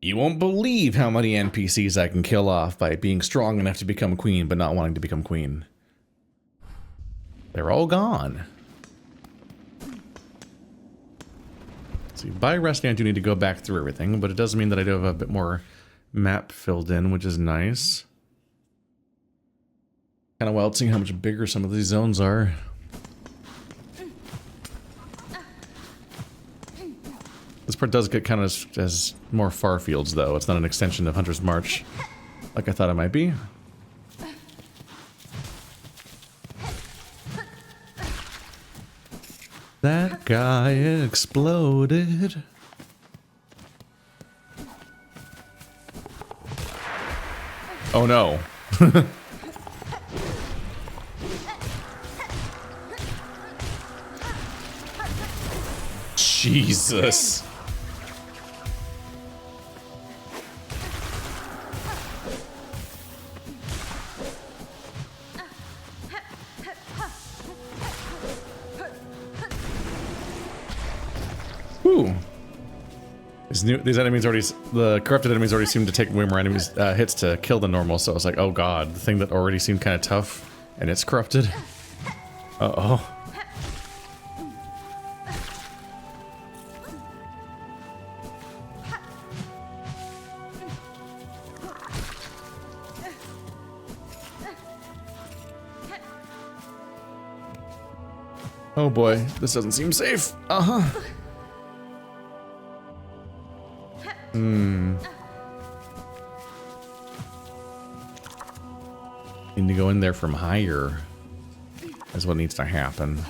You won't believe how many NPCs I can kill off by being strong enough to become queen, but not wanting to become queen. They're all gone. See, by resting, I do need to go back through everything, but it does mean that I do have a bit more map filled in, which is nice. Kind of wild seeing how much bigger some of these zones are. This part does get kind of as more far fields, though. It's not an extension of Hunter's March, like I thought it might be. That guy exploded. Oh no. Jesus. Ooh. These enemies already, the corrupted enemies already seem to take way more enemies hits to kill than normal, so I was like, oh god, the thing that already seemed kind of tough, and it's corrupted. Uh-oh. Oh boy, this doesn't seem safe. Uh-huh. Need to go in there from higher. Is what needs to happen.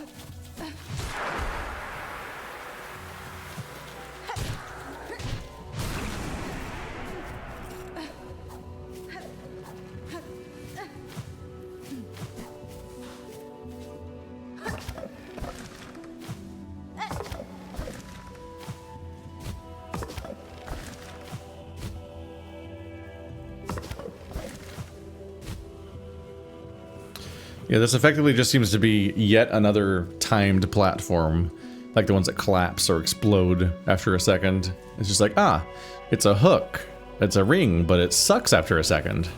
Yeah, this effectively just seems to be yet another timed platform, like the ones that collapse or explode after a second. It's just like, ah, it's a hook, it's a ring, but it sucks after a second.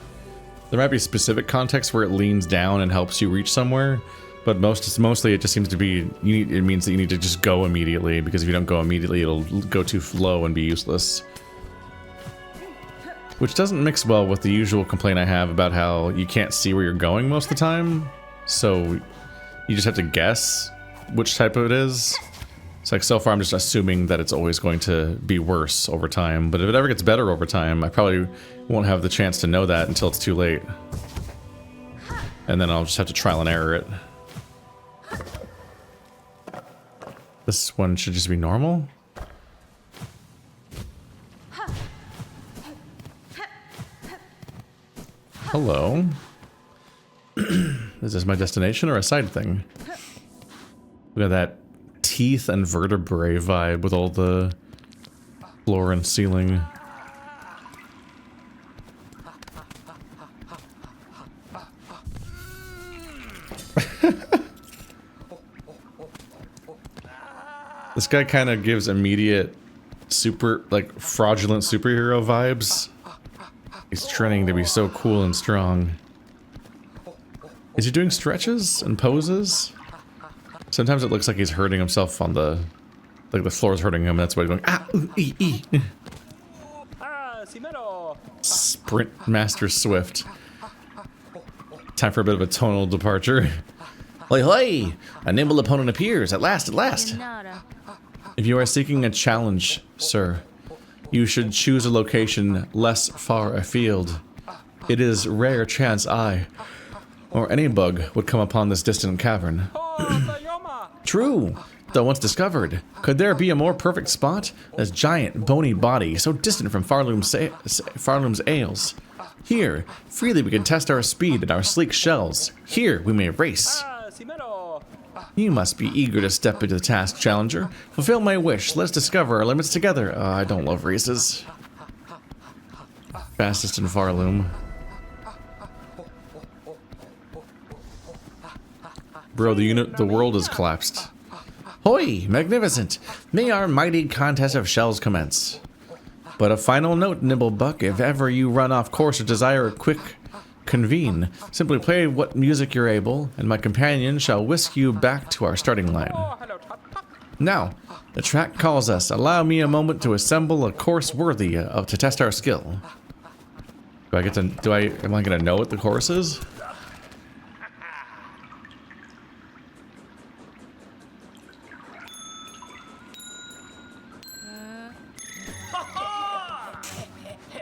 There might be specific contexts where it leans down and helps you reach somewhere, but mostly it just seems to be, it means that you need to just go immediately, because if you don't go immediately, it'll go too low and be useless. Which doesn't mix well with the usual complaint I have about how you can't see where you're going most of the time. So you just have to guess which type of it is. It's like, so far I'm just assuming that it's always going to be worse over time, but if it ever gets better over time, I probably won't have the chance to know that until it's too late. And then I'll just have to trial and error it. This one should just be normal. Hello. Is this my destination or a side thing? Look at that teeth and vertebrae vibe with all the floor and ceiling. This guy kind of gives immediate fraudulent superhero vibes. He's training to be so cool and strong. Is he doing stretches and poses? Sometimes it looks like he's hurting himself on the... like the floor is hurting him, and that's why he's going, ah, ooh, ee, ee. Sprint Master Swift. Time for a bit of a tonal departure. Hoi hoi! A nimble opponent appears, at last, at last! If you are seeking a challenge, sir, you should choose a location less far afield. It is rare chance I... or any bug would come upon this distant cavern. True, though once discovered, could there be a more perfect spot? This giant, bony body, so distant from Pharloom's ales. Here, freely we can test our speed and our sleek shells. Here, we may race. You must be eager to step into the task, challenger. Fulfill my wish. Let's discover our limits together. I don't love races. Fastest in Pharloom. Bro, the world has collapsed. Hoi! Magnificent! May our mighty contest of shells commence. But a final note, Nimblebuck, if ever you run off course or desire a quick convene, simply play what music you're able, and my companion shall whisk you back to our starting line. Now, the track calls us. Allow me a moment to assemble a course worthy of to test our skill. Do I get to, am I gonna know what the course is?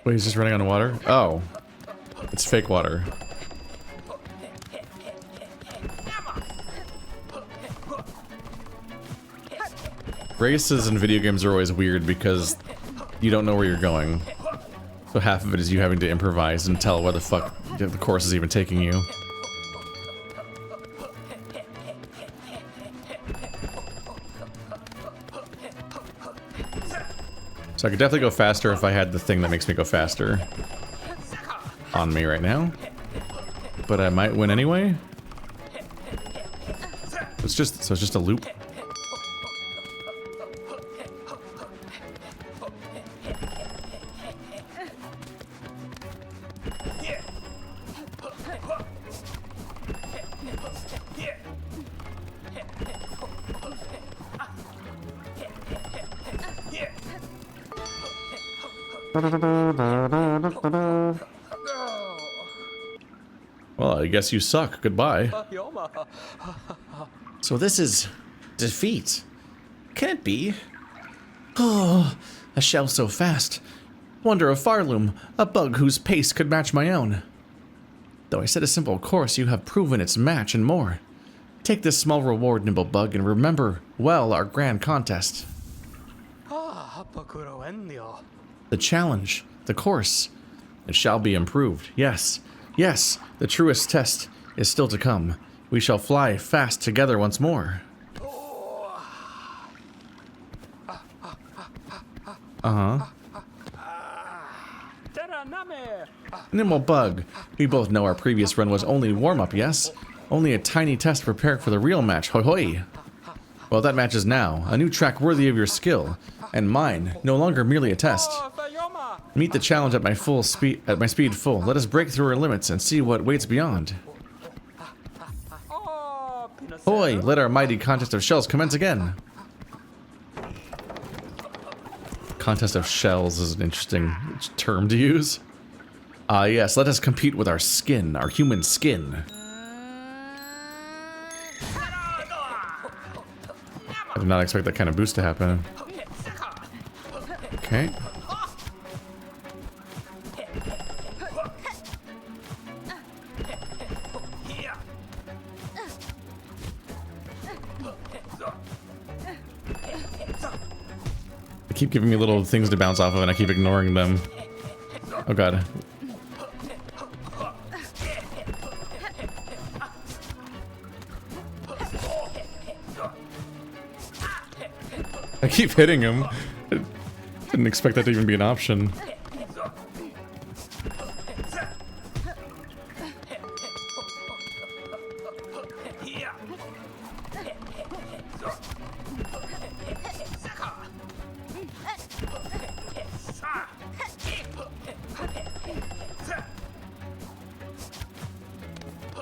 Wait, he's just running on water? Oh. It's fake water. Races in video games are always weird because you don't know where you're going. So half of it is you having to improvise and tell where the fuck the course is even taking you. So I could definitely go faster if I had the thing that makes me go faster on me right now. But I might win anyway. It's just a loop. Well, I guess you suck. Goodbye. So this is defeat. Can it be? Oh, a shell so fast. Wonder of Pharloom, a bug whose pace could match my own. Though I set a simple course, you have proven its match and more. Take this small reward, Nimblebug, and remember well our grand contest. The challenge, the course, it shall be improved. Yes, yes, the truest test is still to come. We shall fly fast together once more. Nimblebug, we both know our previous run was only warm-up, yes? Only a tiny test to prepare for the real match, hoi hoi! Well, that match is now, a new track worthy of your skill, and mine, no longer merely a test. Meet the challenge at my speed full. Let us break through our limits and see what waits beyond. Hoi, let our mighty contest of shells commence again. Contest of shells is an interesting term to use. Yes, let us compete with our skin, our human skin. I did not expect that kind of boost to happen. Okay. They keep giving me little things to bounce off of and I keep ignoring them. Oh god. I keep hitting him. I didn't expect that to even be an option.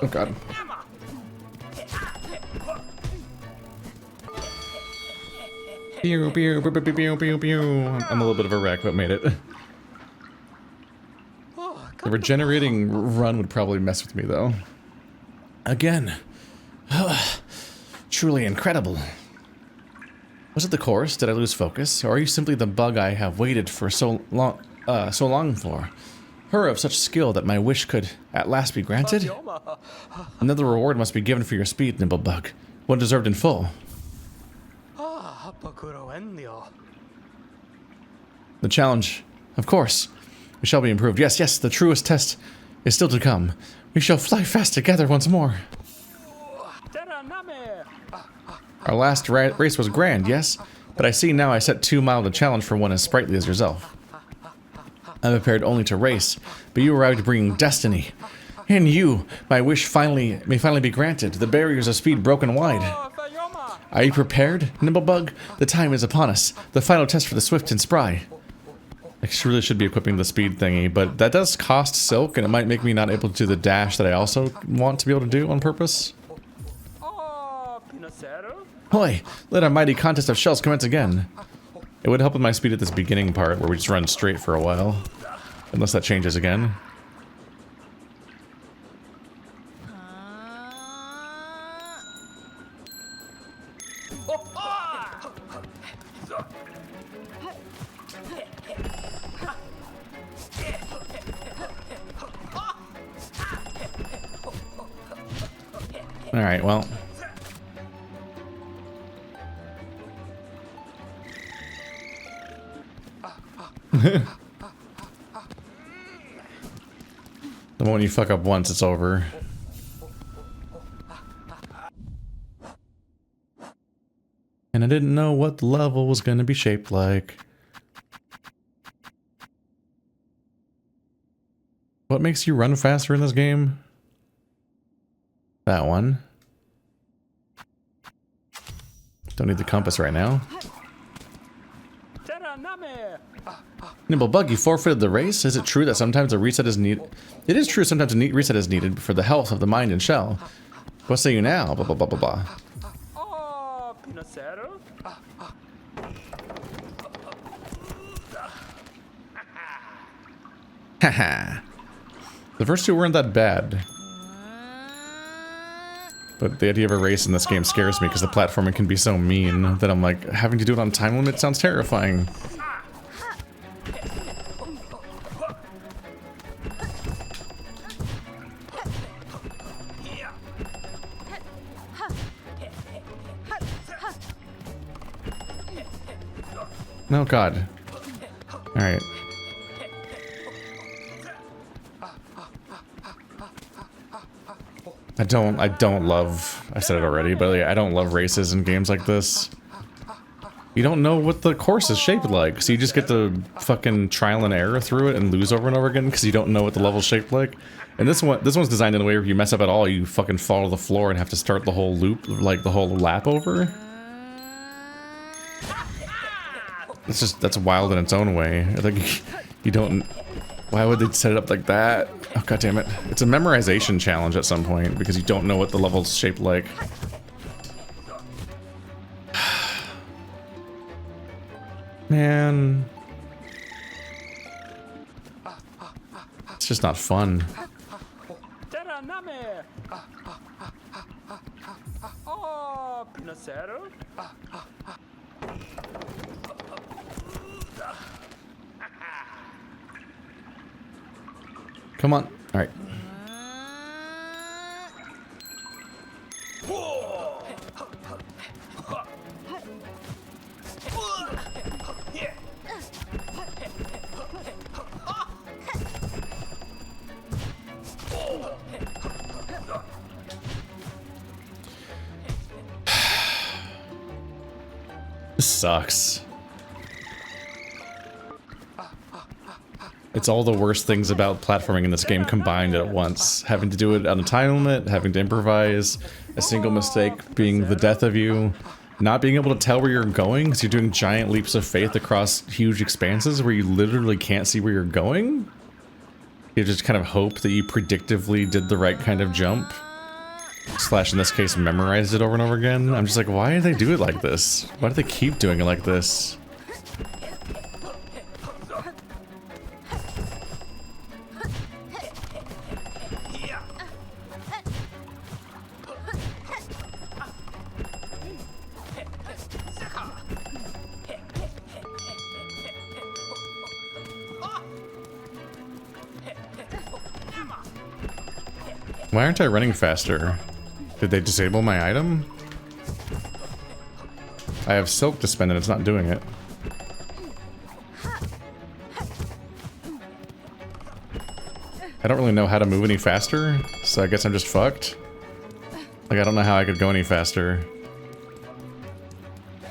Oh god. Pew, pew, pew, pew, pew, pew, pew. I'm a little bit of a wreck, but made it. The regenerating run would probably mess with me, though. Again. Truly incredible. Was it the course? Did I lose focus? Or are you simply the bug I have waited for so long for? Her of such skill that my wish could at last be granted? Another reward must be given for your speed, Nimblebug. One deserved in full. The challenge, of course. We shall be improved. Yes, yes, the truest test is still to come. We shall fly fast together once more. Our last race was grand, yes? But I see now I set too mild a challenge for one as sprightly as yourself. I'm prepared only to race, but you arrived bringing destiny. And you, my wish may finally be granted, the barriers of speed broken wide. Are you prepared, Nimblebug? The time is upon us, the final test for the swift and spry. I really should be equipping the speed thingy, but that does cost silk, and it might make me not able to do the dash that I also want to be able to do on purpose. Hoi! Let our mighty contest of shells commence again. It would help with my speed at this beginning part, where we just run straight for a while. Unless that changes again. Alright, well. The moment you fuck up once, it's over. And I didn't know what the level was going to be shaped like. What makes you run faster in this game? That one. Don't need the compass right now. Nimble Bug, you forfeited the race? Is it true that sometimes a reset is needed? It is true sometimes a neat reset is needed for the health of the mind and shell. What say you now? Blah blah blah blah blah. Haha. The first two weren't that bad. But the idea of a race in this game scares me because the platforming can be so mean that I'm like, having to do it on time limit sounds terrifying. No, God. Alright. I don't love, I said it already, but like, I don't love races in games like this. You don't know what the course is shaped like, so you just get to fucking trial and error through it and lose over and over again because you don't know what the level's shaped like. And this one's designed in a way where if you mess up at all, you fucking fall to the floor and have to start the whole loop, like the whole lap over. It's just, that's wild in its own way. Like, you don't, why would they set it up like that? Oh, God damn it. It's a memorization challenge at some point because you don't know what the level's shaped like. Man. It's just not fun. Come on. All right. This sucks. It's all the worst things about platforming in this game combined at once. Having to do it on a time limit, having to improvise, a single mistake being the death of you, not being able to tell where you're going because you're doing giant leaps of faith across huge expanses where you literally can't see where you're going. You just kind of hope that you predictively did the right kind of jump. Slash, in this case, memorized it over and over again. I'm just like, why do they do it like this? Why do they keep doing it like this? Why aren't I running faster? Did they disable my item? I have silk to spend and it's not doing it. I don't really know how to move any faster, so I guess I'm just fucked. Like, I don't know how I could go any faster.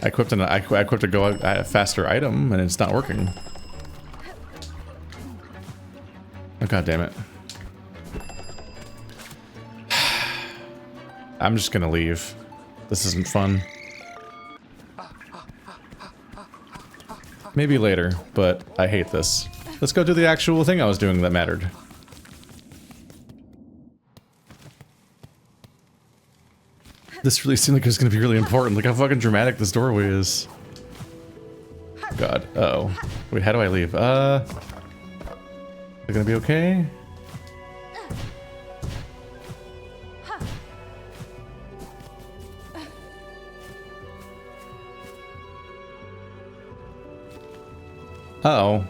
I equipped a faster item and it's not working. Oh, God damn it. I'm just gonna leave. This isn't fun. Maybe later, but I hate this. Let's go do the actual thing I was doing that mattered. This really seemed like it was going to be really important. Look how fucking dramatic this doorway is. God. Uh-oh. Wait, how do I leave? Is it gonna be okay? Uh-oh.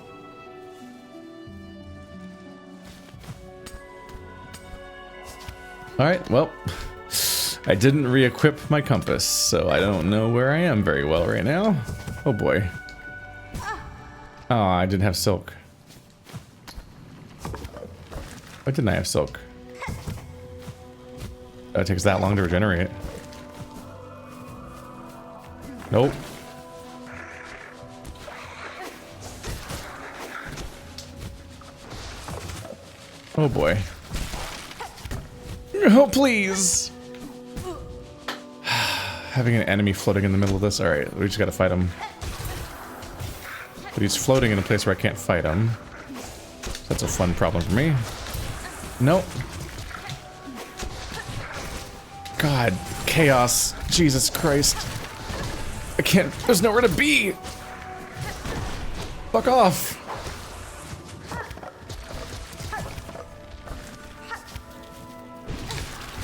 Alright, well, I didn't re-equip my compass, so I don't know where I am very well right now. Oh boy. Oh, I didn't have silk. Why didn't I have silk? It takes that long to regenerate. Nope. Oh boy. Oh, please! Having an enemy floating in the middle of this. Alright, we just gotta fight him. But he's floating in a place where I can't fight him. That's a fun problem for me. Nope. God, chaos. Jesus Christ. I can't. There's nowhere to be! Fuck off!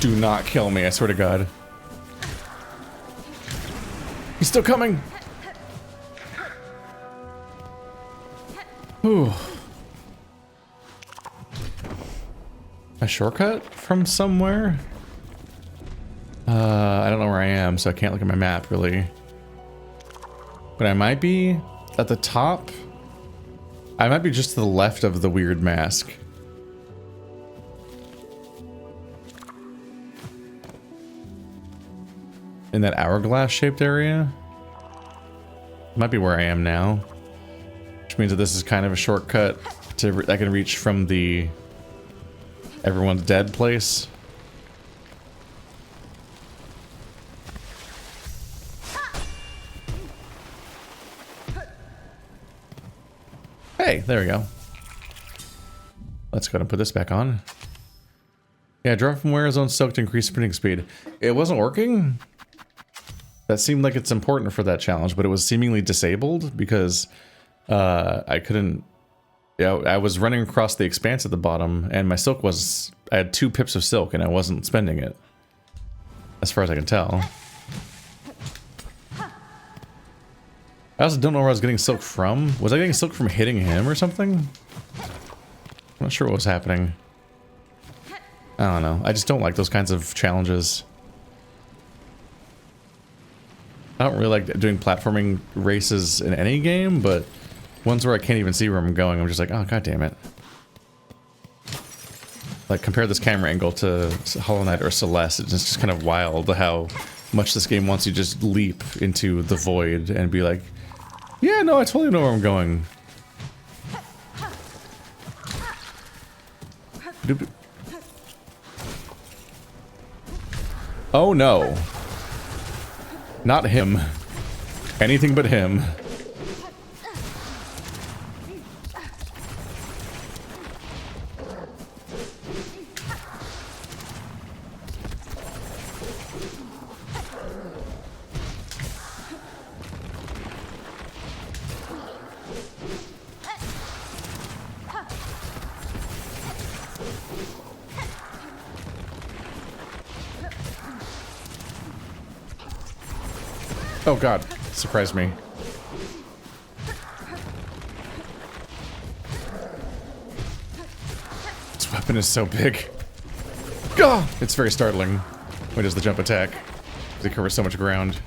Do not kill me, I swear to God. He's still coming! Ooh. A shortcut from somewhere? I don't know where I am, so I can't look at my map, really. But I might be at the top. I might be just to the left of the weird mask. In that hourglass-shaped area? Might be where I am now. Which means that this is kind of a shortcut to I can reach from the everyone's dead place. Hey, there we go. Let's go ahead and put this back on. Yeah, draw from wear zone soaked to increase sprinting speed. It wasn't working. That seemed like it's important for that challenge, but it was seemingly disabled because I couldn't. Yeah, I was running across the expanse at the bottom, and my silk was. I had 2 pips of silk, and I wasn't spending it. As far as I can tell. I also don't know where I was getting silk from. Was I getting silk from hitting him or something? I'm not sure what was happening. I don't know. I just don't like those kinds of challenges. I don't really like doing platforming races in any game, but ones where I can't even see where I'm going, I'm just like, oh, god damn it. Like, compare this camera angle to Hollow Knight or Celeste, it's just kind of wild how much this game wants you to just leap into the void and be like, yeah, no, I totally know where I'm going. Oh no. Not him. Anything but him. Oh god, surprised me. This weapon is so big. Gah! It's very startling when it does the jump attack. It covers so much ground.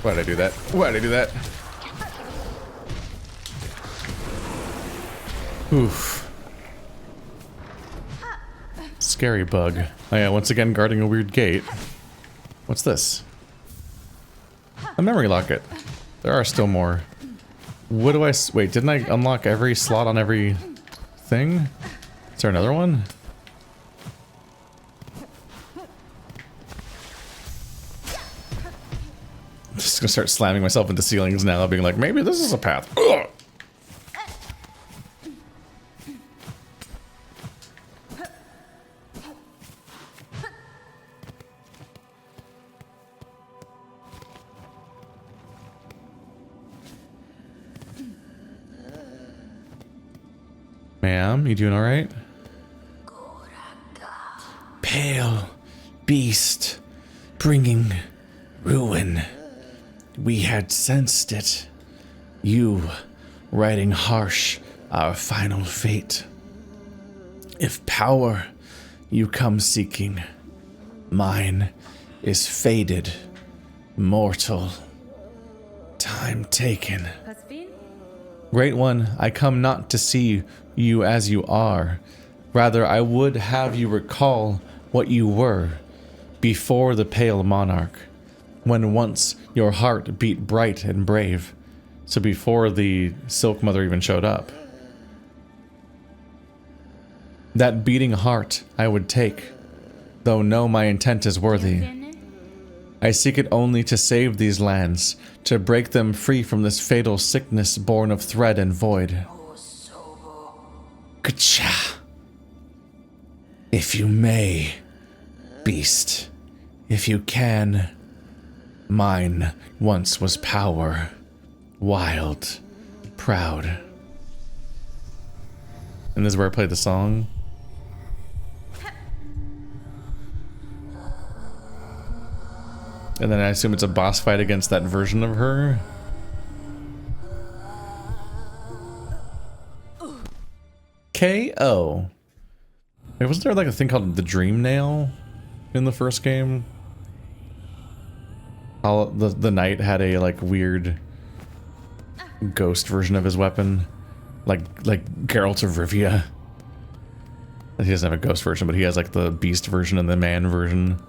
Why did I do that? Why did I do that? Oof. Scary bug. Oh yeah, once again guarding a weird gate. What's this? A memory locket. There are still more. What do I... Wait, didn't I unlock every slot on every thing? Is there another one? Just gonna start slamming myself into ceilings now, being like, maybe this is a path. Ugh. Ma'am, you doing alright? Pale beast, bringing ruin. We had sensed it. You, writing harsh, our final fate. If power you come seeking, mine is faded, mortal, time taken. Great one, I come not to see you as you are. Rather, I would have you recall what you were before the pale monarch, when once your heart beat bright and brave. So before the Silk Mother even showed up. That beating heart I would take, though know my intent is worthy. I seek it only to save these lands, to break them free from this fatal sickness born of thread and void. Ka-cha! If you may, beast, if you can, mine once was power, wild, proud. And this is where I play the song. And then I assume it's a boss fight against that version of her. KO. Wait, wasn't there like a thing called the Dream Nail in the first game? How the knight had a like weird ghost version of his weapon, like Geralt of Rivia. He doesn't have a ghost version, but he has like the beast version and the man version.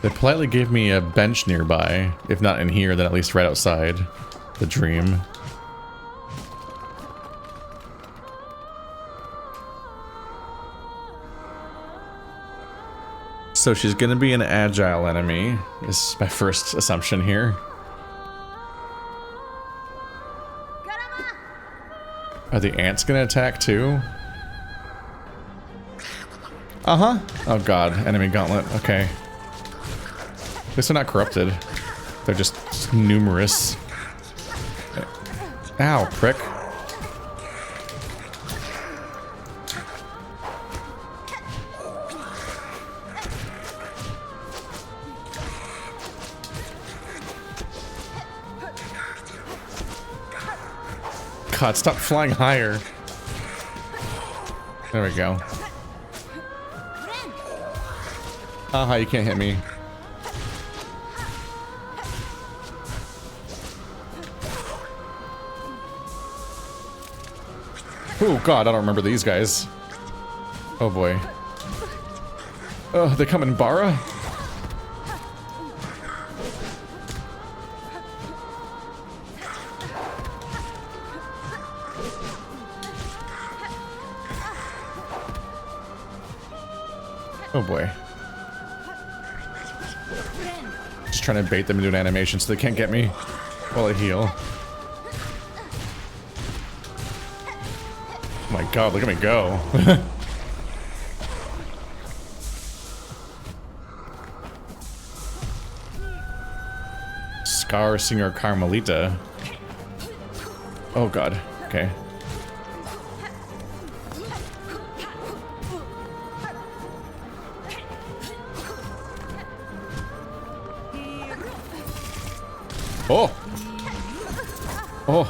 They politely gave me a bench nearby. If not in here, then at least right outside the dream. So she's gonna be an agile enemy, is my first assumption here. Are the ants gonna attack too? Uh-huh. Oh god, enemy gauntlet, okay. At least they're not corrupted. They're just numerous. Ow, prick. God, stop flying higher. There we go. Haha, you can't hit me. Oh god, I don't remember these guys. Oh boy. Oh, they come in Bara? Oh boy. Just trying to bait them into an animation so they can't get me while I heal. Oh my god, look at me go. Skarrsinger Karmelita. Oh god, okay. Oh! Oh!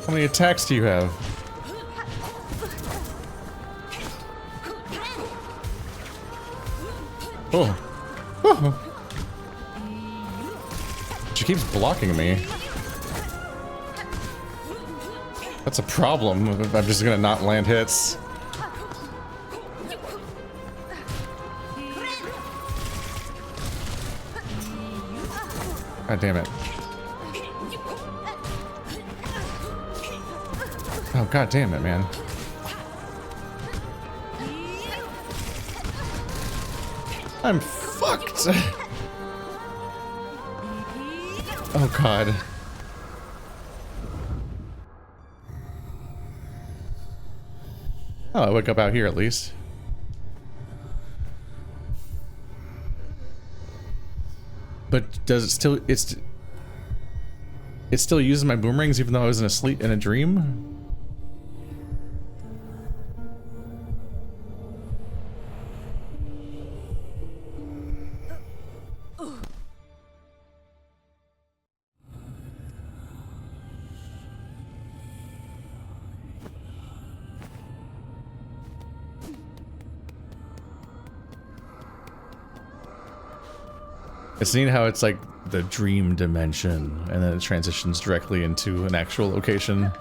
How many attacks do you have? Oh! Oh! She keeps blocking me. That's a problem. I'm just gonna not land hits. God damn it. Oh, god damn it, man. I'm fucked. Oh, god. Oh, I wake up out here at least. But does it still... It still uses my boomerangs even though I was in a dream? It's neat how it's like the dream dimension, and then it transitions directly into an actual location.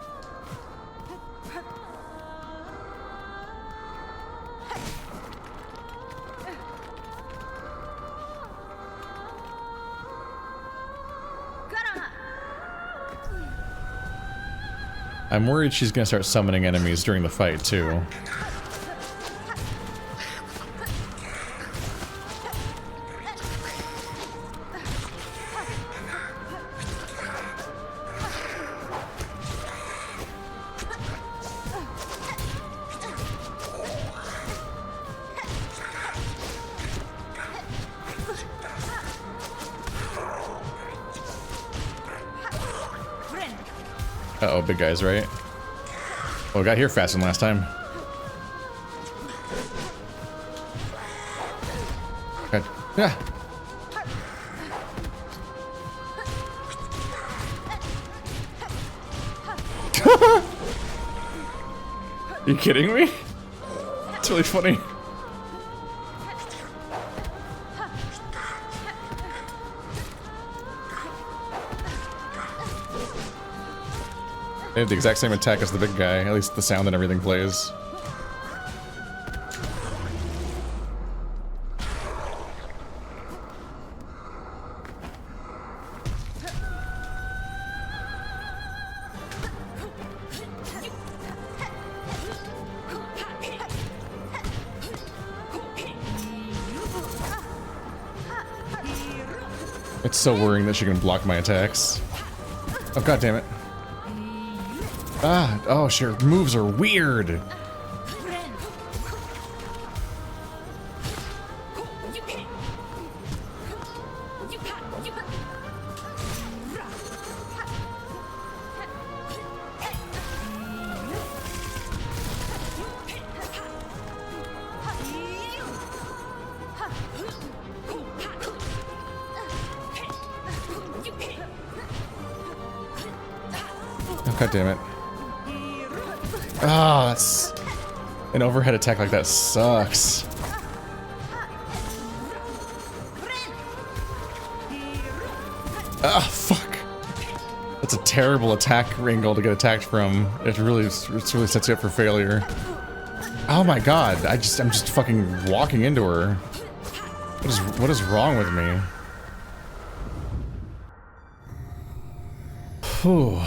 I'm worried she's gonna start summoning enemies during the fight, too. Uh-oh, big guys, right? Oh, got here faster than last time. God. Yeah. You kidding me? It's really funny. They have the exact same attack as the big guy, at least the sound and everything plays. It's so worrying that she can block my attacks. Oh, god damn it. Ah, oh, her moves are weird. Oh, god damn it. Ah, oh, that's... An overhead attack like that sucks. Ah, fuck. That's a terrible attack angle to get attacked from. It really sets you up for failure. Oh my god, I'm just fucking walking into her. What is wrong with me? Whew.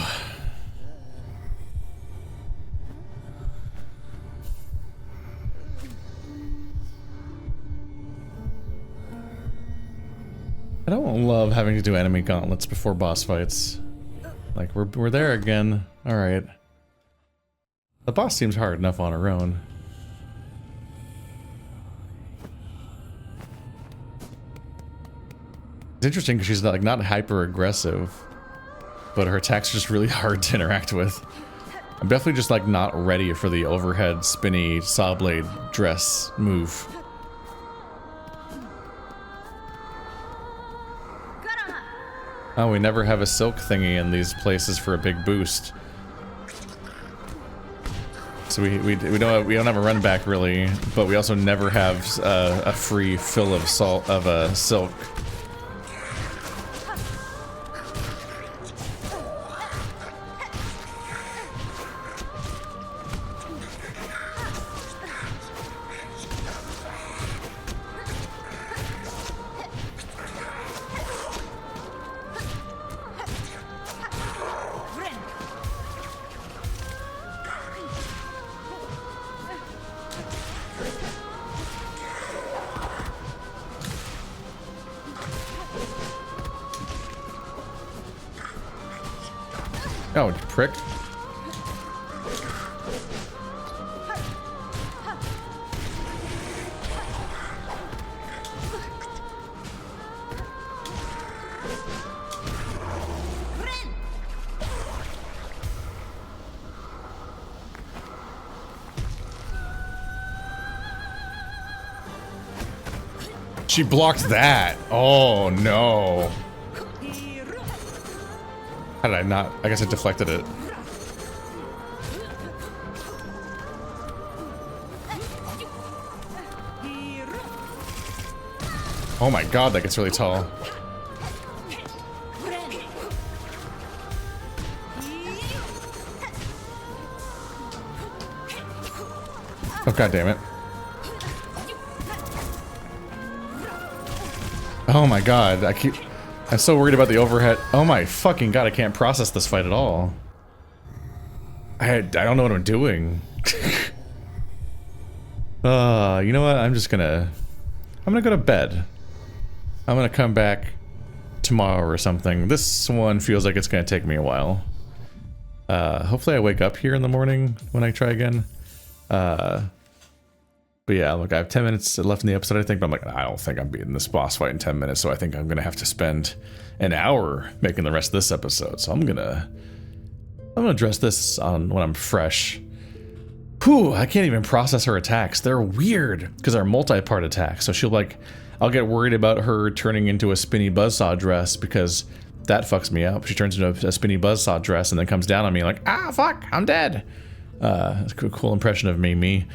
I don't love having to do enemy gauntlets before boss fights. Like, we're there again. Alright. The boss seems hard enough on her own. It's interesting because she's not hyper aggressive, but her attacks are just really hard to interact with. I'm definitely just like not ready for the overhead spinny saw blade dress move. Oh, we never have a silk thingy in these places for a big boost. So we don't have a run back really, but we also never have a free fill of silk. Oh, you prick. She blocked that. Oh no. How did I not? I guess I deflected it. Oh my god, that gets really tall. Oh god damn it. Oh my god, I'm so worried about the overhead. Oh my fucking god, I can't process this fight at all. I don't know what I'm doing. You know what? I'm gonna go to bed. I'm gonna come back tomorrow or something. This one feels like it's gonna take me a while. Hopefully I wake up here in the morning when I try again. But yeah, look, I have 10 minutes left in the episode, I think, but I'm like, I don't think I'm beating this boss fight in 10 minutes, so I think I'm gonna have to spend an hour making the rest of this episode. So I'm gonna address this on when I'm fresh. Whew, I can't even process her attacks. They're weird, because they're multi-part attacks. So she'll like, I'll get worried about her turning into a spinny buzzsaw dress, because that fucks me up. She turns into a spinny buzzsaw dress and then comes down on me like, ah, fuck, I'm dead. It's a cool impression of me.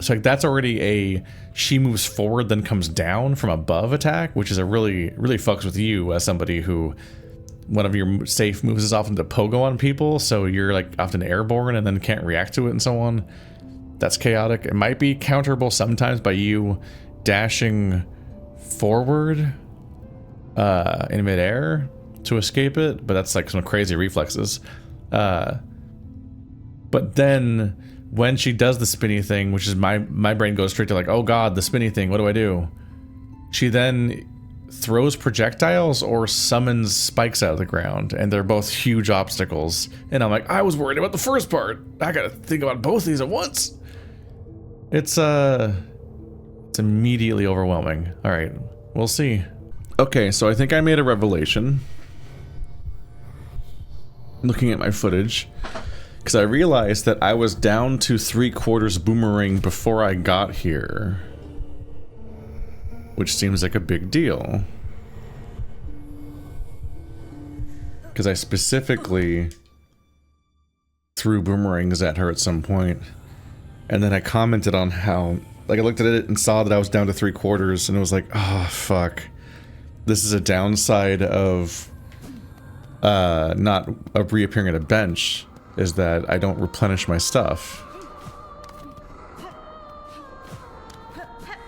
So like that's already a she moves forward then comes down from above attack, which is a really fucks with you as somebody who one of your safe moves is often to pogo on people, so you're like often airborne and then can't react to it and so on. That's chaotic. It might be counterable sometimes by you dashing forward in midair to escape it, but that's like some crazy reflexes. But then when she does the spinny thing, which is my brain goes straight to like, oh god, the spinny thing, what do I do? She then throws projectiles or summons spikes out of the ground, and they're both huge obstacles. And I'm like, I was worried about the first part. I gotta think about both these at once. It's immediately overwhelming. All right, we'll see. Okay, so I think I made a revelation. Looking at my footage. Because I realized that I was down to 3/4 boomerang before I got here. Which seems like a big deal. Because I specifically threw boomerangs at her at some point. And then I commented on how, like I looked at it and saw that I was down to 3/4 and it was like, oh fuck. This is a downside of not reappearing at a bench. Is that I don't replenish my stuff.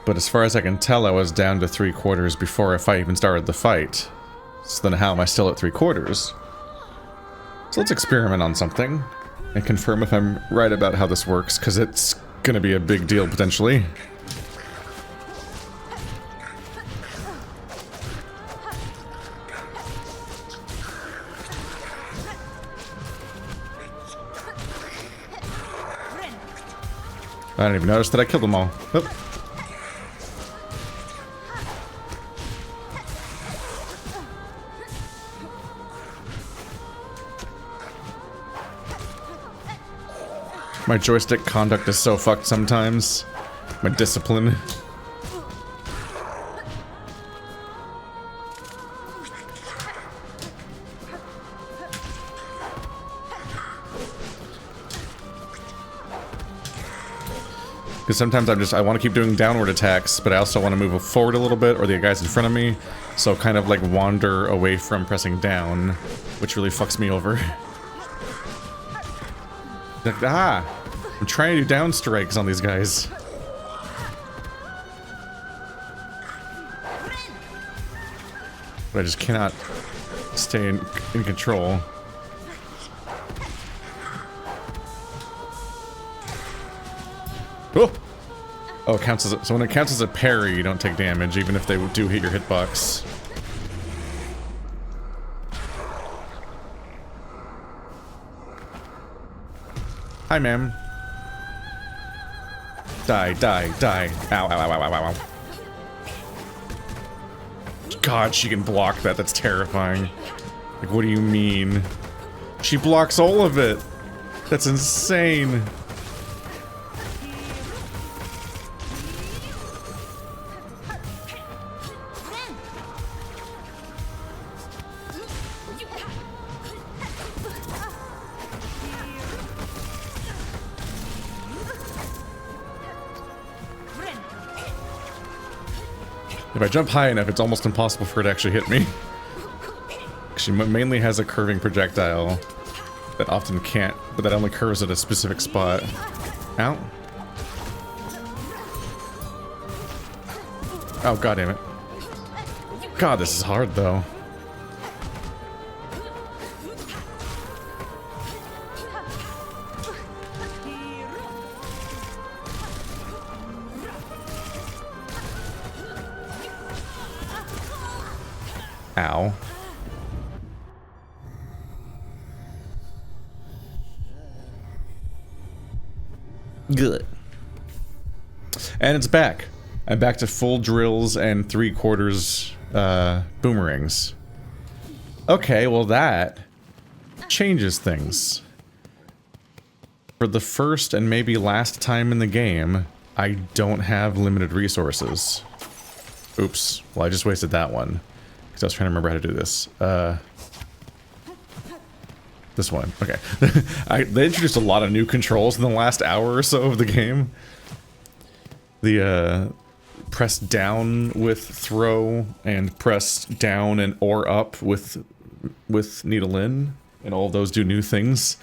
But as far as I can tell, I was down to 3/4 before I even started the fight. So then how am I still at 3/4? So let's experiment on something and confirm if I'm right about how this works, because it's gonna be a big deal potentially. I didn't even notice that I killed them all. Oop. My joystick conduct is so fucked sometimes. My discipline. Because sometimes I want to keep doing downward attacks, but I also want to move forward a little bit, or the guys in front of me, so kind of like wander away from pressing down, which really fucks me over. Like, I'm trying to do down strikes on these guys. But I just cannot stay in control. Oh! Oh, it counts as a, so when it counts as a parry, you don't take damage, even if they do hit your hitbox. Hi, ma'am. Die, die, die. Ow, ow, ow, ow, ow, ow. God, she can block that. That's terrifying. Like, what do you mean? She blocks all of it. That's insane. If I jump high enough, it's almost impossible for it to actually hit me. She mainly has a curving projectile that often can't, but that only curves at a specific spot. Ow. Oh, god damn it. God, this is hard, though. Ow. Good. And it's back. I'm back to full drills and 3/4 boomerangs. Okay, well that changes things. For the first and maybe last time in the game, I don't have limited resources. Oops. Well, I just wasted that one. Because I was trying to remember how to do this. This one. Okay. They introduced a lot of new controls in the last hour or so of the game. The, press down with throw, and press down and or up with needle in. And all of those do new things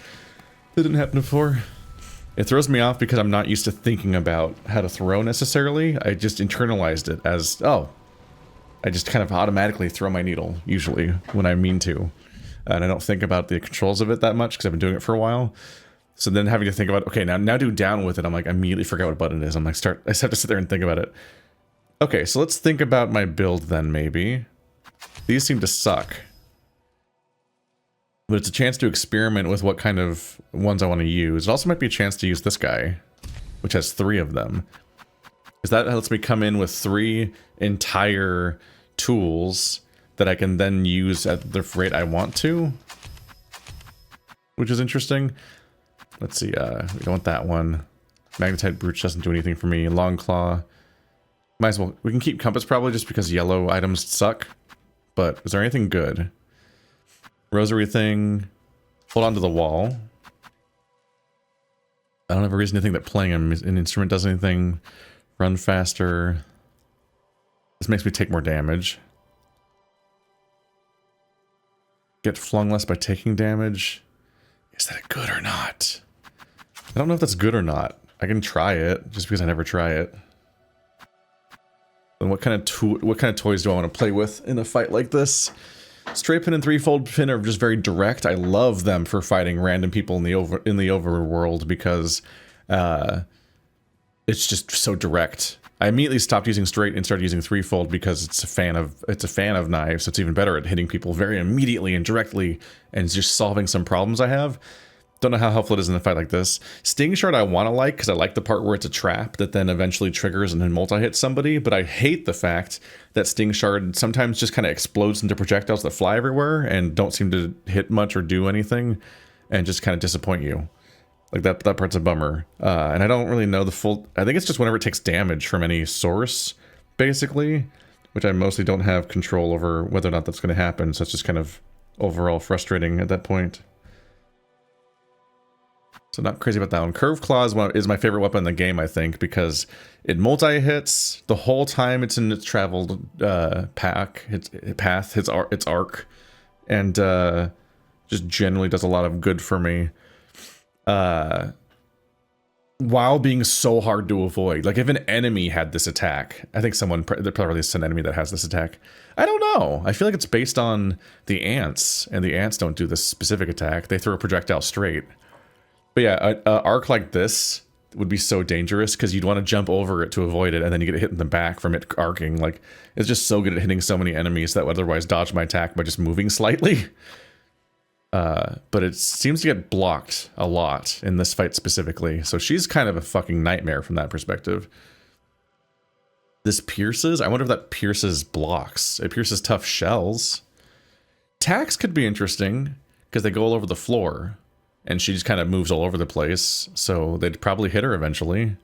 that didn't happen before. It throws me off because I'm not used to thinking about how to throw necessarily. I just internalized it as, oh, I just kind of automatically throw my needle, usually, when I mean to. And I don't think about the controls of it that much, because I've been doing it for a while. So then having to think about, okay, now do down with it, I'm like, I immediately forgot what button it is. I'm like, I just have to sit there and think about it. Okay, so let's think about my build then, maybe. These seem to suck. But it's a chance to experiment with what kind of ones I want to use. It also might be a chance to use this guy, which has 3 of them. Because that lets me come in with 3 entire tools that I can then use at the rate I want to. Which is interesting. Let's see, we don't want that one. Magnetite Brooch doesn't do anything for me. Long Claw. Might as well, we can keep Compass probably just because yellow items suck. But is there anything good? Rosary thing. Hold on to the wall. I don't have a reason to think that playing an instrument does anything. Run faster. This makes me take more damage. Get flung less by taking damage. Is that good or not? I don't know if that's good or not. I can try it, just because I never try it. And what kind of toys do I want to play with in a fight like this? Straight pin and threefold pin are just very direct. I love them for fighting random people in the overworld because it's just so direct. I immediately stopped using straight and started using threefold because it's a fan of knives, so it's even better at hitting people very immediately and directly and just solving some problems I have. Don't know how helpful it is in a fight like this. Sting Shard I want to like because I like the part where it's a trap that then eventually triggers and then multi-hits somebody, but I hate the fact that Sting Shard sometimes just kind of explodes into projectiles that fly everywhere and don't seem to hit much or do anything and just kind of disappoint you. Like that part's a bummer. And I don't really know the full... I think it's just whenever it takes damage from any source, basically, which I mostly don't have control over whether or not that's going to happen, so it's just kind of overall frustrating at that point. So not crazy about that one. Curved Claw is my favorite weapon in the game, I think, because it multi-hits the whole time it's in its traveled path, its arc, and just generally does a lot of good for me. While being so hard to avoid. Like, if an enemy had this attack, I think there probably is an enemy that has this attack. I don't know. I feel like it's based on the ants, and the ants don't do this specific attack. They throw a projectile straight. But yeah, an arc like this would be so dangerous because you'd want to jump over it to avoid it, and then you get hit in the back from it arcing. Like, it's just so good at hitting so many enemies that would otherwise dodge my attack by just moving slightly. But it seems to get blocked a lot in this fight specifically. So she's kind of a fucking nightmare from that perspective. This pierces? I wonder if that pierces blocks. It pierces tough shells. Tacks could be interesting because they go all over the floor and she just kind of moves all over the place. So they'd probably hit her eventually.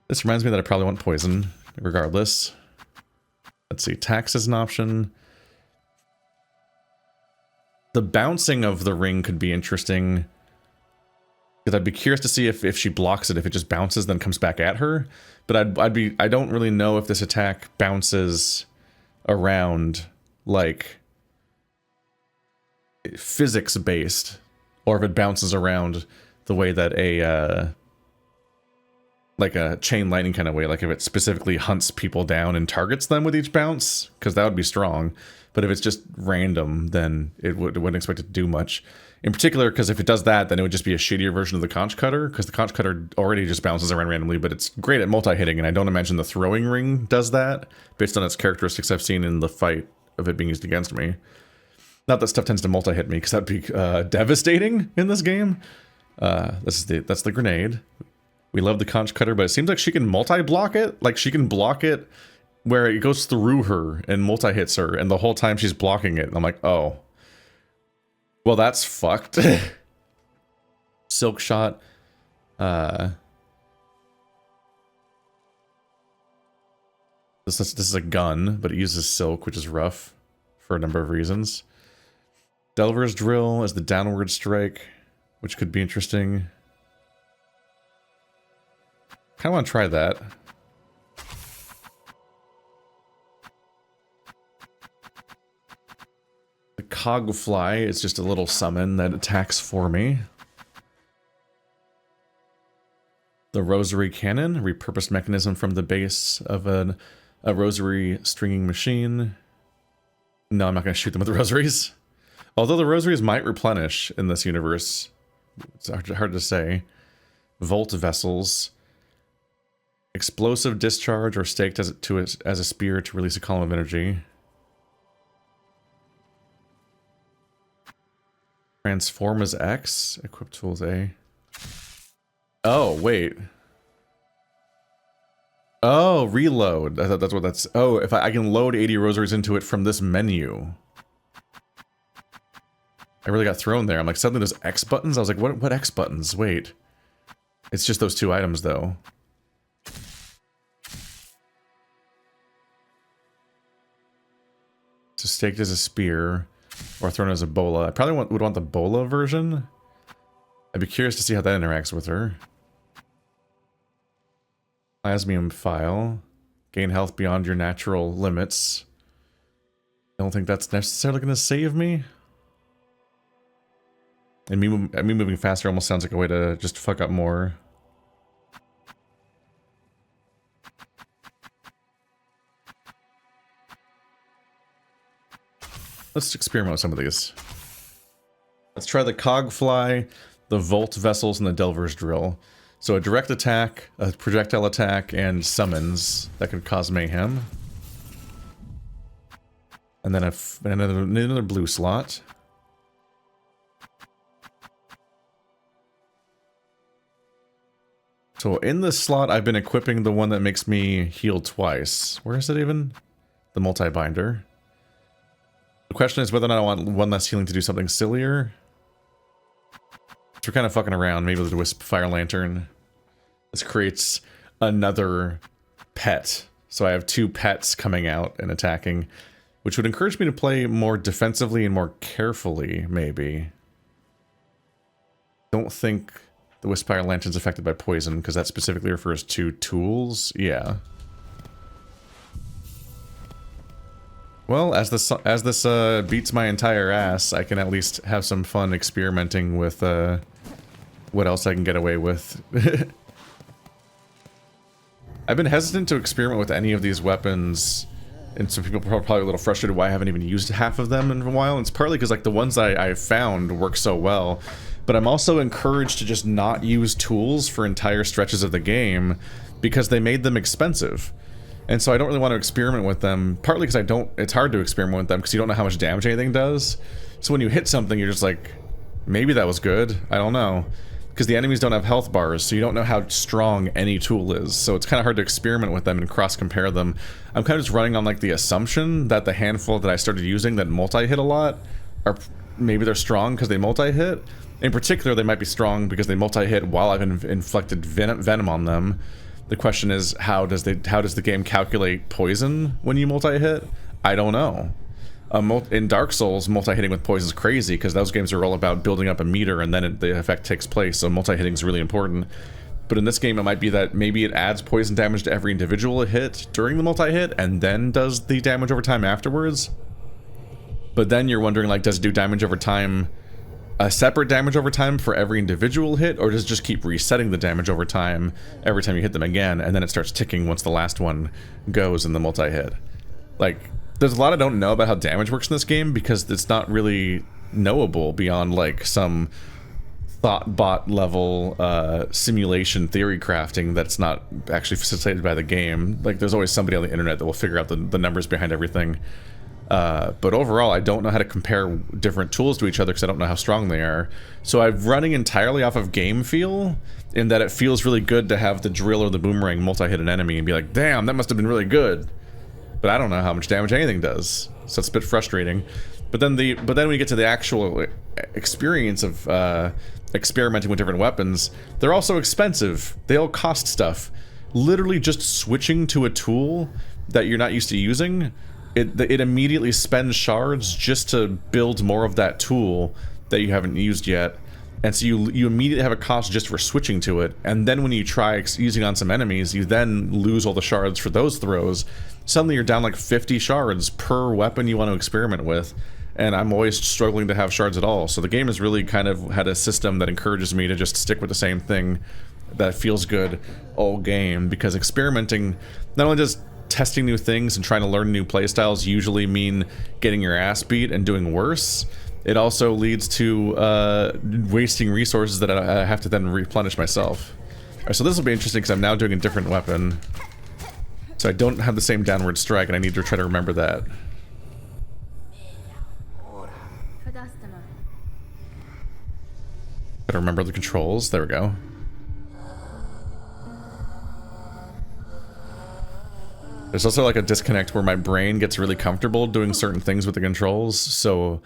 This reminds me that I probably want poison regardless. Let's see. Tacks is an option. The bouncing of the ring could be interesting. Because I'd be curious to see if she blocks it, if it just bounces, then comes back at her. But I don't really know if this attack bounces around, like, physics based, or if it bounces around the way that like a chain lightning kind of way, like if it specifically hunts people down and targets them with each bounce, because that would be strong. But if it's just random, then it wouldn't expect it to do much. In particular, because if it does that, then it would just be a shittier version of the conch cutter, because the conch cutter already just bounces around randomly, but it's great at multi-hitting, and I don't imagine the throwing ring does that, based on its characteristics I've seen in the fight of it being used against me. Not that stuff tends to multi-hit me, because that'd be devastating in this game. That's the grenade. We love the conch cutter, but it seems like she can multi-block it. Like, she can block it where it goes through her and multi-hits her, and the whole time she's blocking it. And I'm like, oh. Well, that's fucked. Silk shot. This is a gun, but it uses silk, which is rough for a number of reasons. Delver's drill as the downward strike, which could be interesting. Kind of want to try that. The Cogfly is just a little summon that attacks for me. The Rosary Cannon, repurposed mechanism from the base of a rosary stringing machine. No, I'm not going to shoot them with the rosaries. Although the rosaries might replenish in this universe. It's hard to say. Volt vessels. Explosive discharge or staked as a spear to release a column of energy. Transform as X. Equip tools A. Oh, wait. Oh, reload. I thought that's what that's... Oh, if I can load 80 rosaries into it from this menu. I really got thrown there. I'm like, suddenly there's X buttons? I was like, what X buttons? Wait. It's just those two items, though. So staked as a spear, or thrown as a bola. I probably would want the bola version. I'd be curious to see how that interacts with her. Plasmium file. Gain health beyond your natural limits. I don't think that's necessarily going to save me. And me moving faster almost sounds like a way to just fuck up more. Let's experiment with some of these. Let's try the Cogfly, the Volt Vessels, and the Delver's Drill. So a direct attack, a projectile attack, and summons that could cause mayhem. And then another blue slot. So in this slot, I've been equipping the one that makes me heal twice. Where is it even? The multi-binder. The question is whether or not I want one less healing to do something sillier. So we're kind of fucking around, maybe with the Wisp Fire Lantern. This creates another pet. So I have two pets coming out and attacking, which would encourage me to play more defensively and more carefully, maybe. Don't think the Wisp Fire Lantern's affected by poison, because that specifically refers to tools. Yeah. Well, as this beats my entire ass, I can at least have some fun experimenting with what else I can get away with. I've been hesitant to experiment with any of these weapons, and some people are probably a little frustrated why I haven't even used half of them in a while. And it's partly because like the ones I found work so well, but I'm also encouraged to just not use tools for entire stretches of the game because they made them expensive. And so I don't really want to experiment with them, partly because it's hard to experiment with them because you don't know how much damage anything does. So when you hit something, you're just like, maybe that was good, I don't know. Because the enemies don't have health bars, so you don't know how strong any tool is. So it's kind of hard to experiment with them and cross-compare them. I'm kind of just running on like the assumption that the handful that I started using that multi-hit a lot, are maybe they're strong because they multi-hit. In particular, they might be strong because they multi-hit while I've inflicted venom on them. The question is, how does the game calculate poison when you multi-hit? I don't know. In Dark Souls, multi-hitting with poison is crazy because those games are all about building up a meter and then the effect takes place, so multi-hitting is really important. But in this game, it might be that maybe it adds poison damage to every individual hit during the multi-hit and then does the damage over time afterwards. But then you're wondering, like, does it do damage over time, a separate damage over time for every individual hit, or does it just keep resetting the damage over time every time you hit them again, and then it starts ticking once the last one goes in the multi-hit? Like, there's a lot I don't know about how damage works in this game because it's not really knowable beyond like some thought-bot level simulation theory crafting that's not actually facilitated by the game. Like, there's always somebody on the internet that will figure out the numbers behind everything. But overall, I don't know how to compare different tools to each other because I don't know how strong they are. So I'm running entirely off of game feel, in that it feels really good to have the drill or the boomerang multi-hit an enemy and be like, damn, that must have been really good. But I don't know how much damage anything does, so it's a bit frustrating. But then when you get to the actual experience of experimenting with different weapons, they're also expensive. They all cost stuff. Literally just switching to a tool that you're not used to using, it immediately spends shards just to build more of that tool that you haven't used yet. And so you immediately have a cost just for switching to it, and then when you try using on some enemies, you then lose all the shards for those throws. Suddenly you're down like 50 shards per weapon you want to experiment with, and I'm always struggling to have shards at all. So the game has really kind of had a system that encourages me to just stick with the same thing that feels good all game, because experimenting, not only does testing new things and trying to learn new playstyles usually mean getting your ass beat and doing worse, it also leads to wasting resources that I have to then replenish myself. Alright, so this will be interesting because I'm now doing a different weapon. So I don't have the same downward strike, and I need to try to remember that. Gotta remember the controls. There we go. There's also like a disconnect where my brain gets really comfortable doing certain things with the controls, so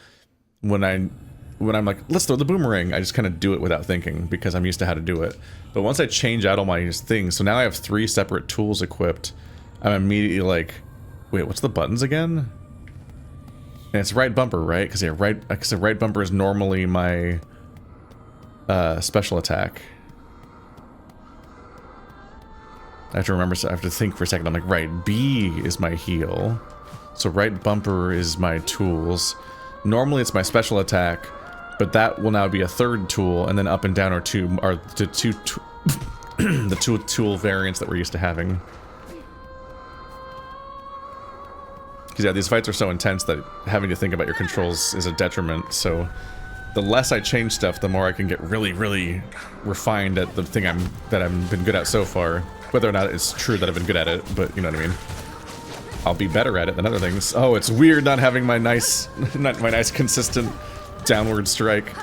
when I'm like, let's throw the boomerang, I just kind of do it without thinking because I'm used to how to do it. But once I change out all my things, so now I have 3 separate tools equipped, I'm immediately like, wait, what's the buttons again? And it's right bumper, right? Because the right bumper is normally my special attack. I have to remember, I have to think for a second. I'm like, right, B is my heal. So right bumper is my tools. Normally it's my special attack, but that will now be a 3rd tool, and then up and down are the two tool variants that we're used to having. Because yeah, these fights are so intense that having to think about your controls is a detriment, so the less I change stuff, the more I can get really, really refined at the thing that I've been good at so far. Whether or not it's true that I've been good at it, but you know what I mean. I'll be better at it than other things. Oh, it's weird not having my nice, consistent downward strike.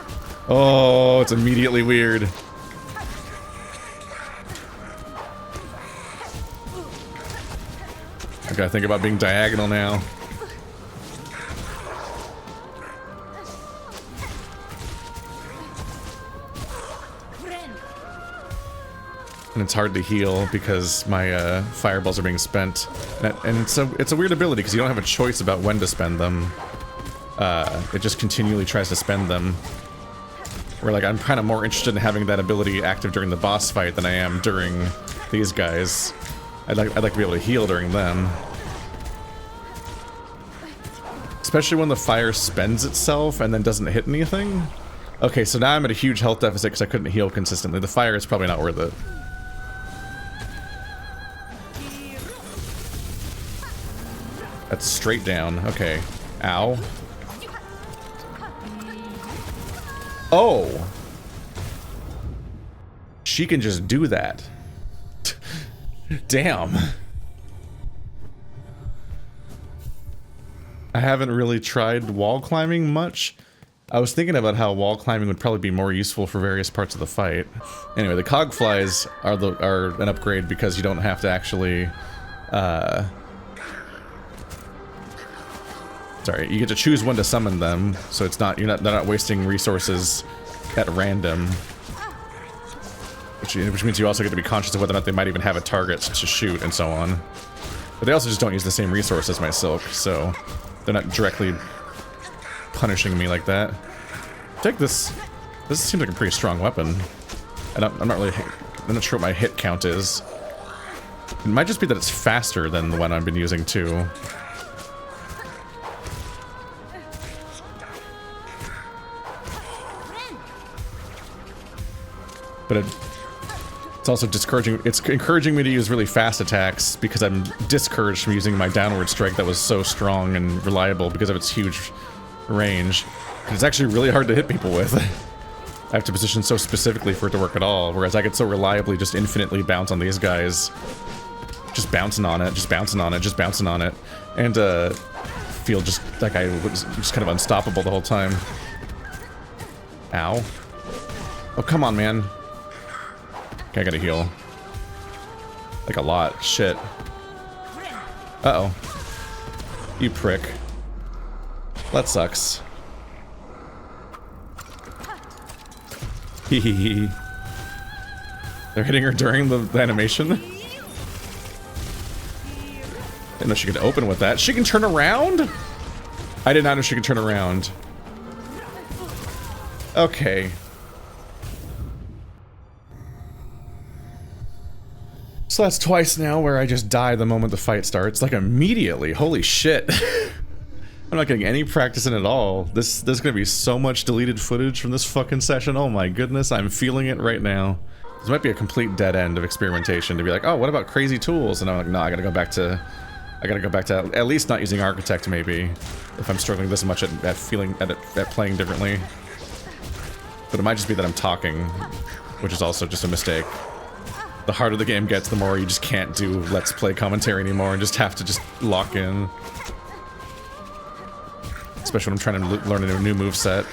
Oh, it's immediately weird. I gotta think about being diagonal now. And it's hard to heal because my fireballs are being spent. And it's a weird ability because you don't have a choice about when to spend them. It just continually tries to spend them. Where like I'm kind of more interested in having that ability active during the boss fight than I am during these guys. I'd like to be able to heal during them. Especially when the fire spends itself and then doesn't hit anything. Okay, so now I'm at a huge health deficit because I couldn't heal consistently. The fire is probably not worth it. That's straight down. Okay. Ow. Oh! She can just do that. Damn. I haven't really tried wall climbing much. I was thinking about how wall climbing would probably be more useful for various parts of the fight. Anyway, the cog flies are an upgrade because you don't have to actually, sorry, you get to choose when to summon them, so it's not, they're not wasting resources at random. Which means you also get to be conscious of whether or not they might even have a target to shoot and so on. But they also just don't use the same resource as my Silk, so they're not directly punishing me like that. Take this. This seems like a pretty strong weapon. And I'm not sure what my hit count is. It might just be that it's faster than the one I've been using too. But it's also discouraging. It's encouraging me to use really fast attacks because I'm discouraged from using my downward strike that was so strong and reliable because of its huge range. And it's actually really hard to hit people with. I have to position so specifically for it to work at all, whereas I could so reliably just infinitely bounce on these guys. Just bouncing on it, just bouncing on it, just bouncing on it. And feel just like I was just kind of unstoppable the whole time. Ow. Oh, come on, man. Okay, I gotta heal. Like a lot. Shit. Uh-oh. You prick. That sucks. Hehehe. They're hitting her during the animation? Didn't know she could open with that. She can turn around? I did not know she could turn around. Okay. So that's twice now where I just die the moment the fight starts. Like immediately. Holy shit. I'm not getting any practice in at all. There's gonna be so much deleted footage from this fucking session. Oh my goodness, I'm feeling it right now. This might be a complete dead end of experimentation to be like, oh, what about crazy tools? And I'm like, no, I gotta go back to at least not using Architect maybe, if I'm struggling this much at playing differently. But it might just be that I'm talking, which is also just a mistake. The harder the game gets, the more you just can't do Let's Play commentary anymore and just have to just lock in. Especially when I'm trying to learn a new moveset.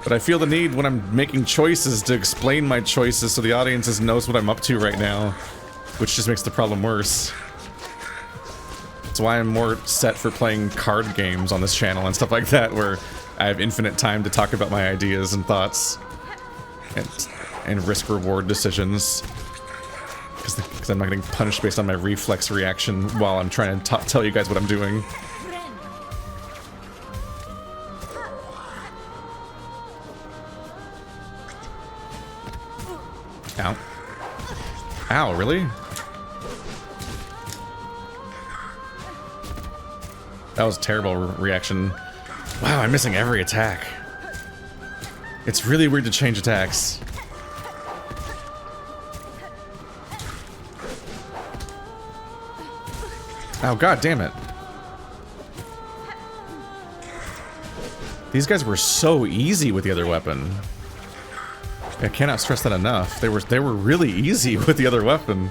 But I feel the need when I'm making choices to explain my choices so the audience knows what I'm up to right now. Which just makes the problem worse. That's why I'm more set for playing card games on this channel and stuff like that, where I have infinite time to talk about my ideas and thoughts. And risk-reward decisions. Because I'm not getting punished based on my reflex reaction while I'm trying to tell you guys what I'm doing. Ow. Ow, really? That was a terrible reaction. Wow, I'm missing every attack. It's really weird to change attacks. Oh, god damn it. These guys were so easy with the other weapon. I cannot stress that enough. They were really easy with the other weapon.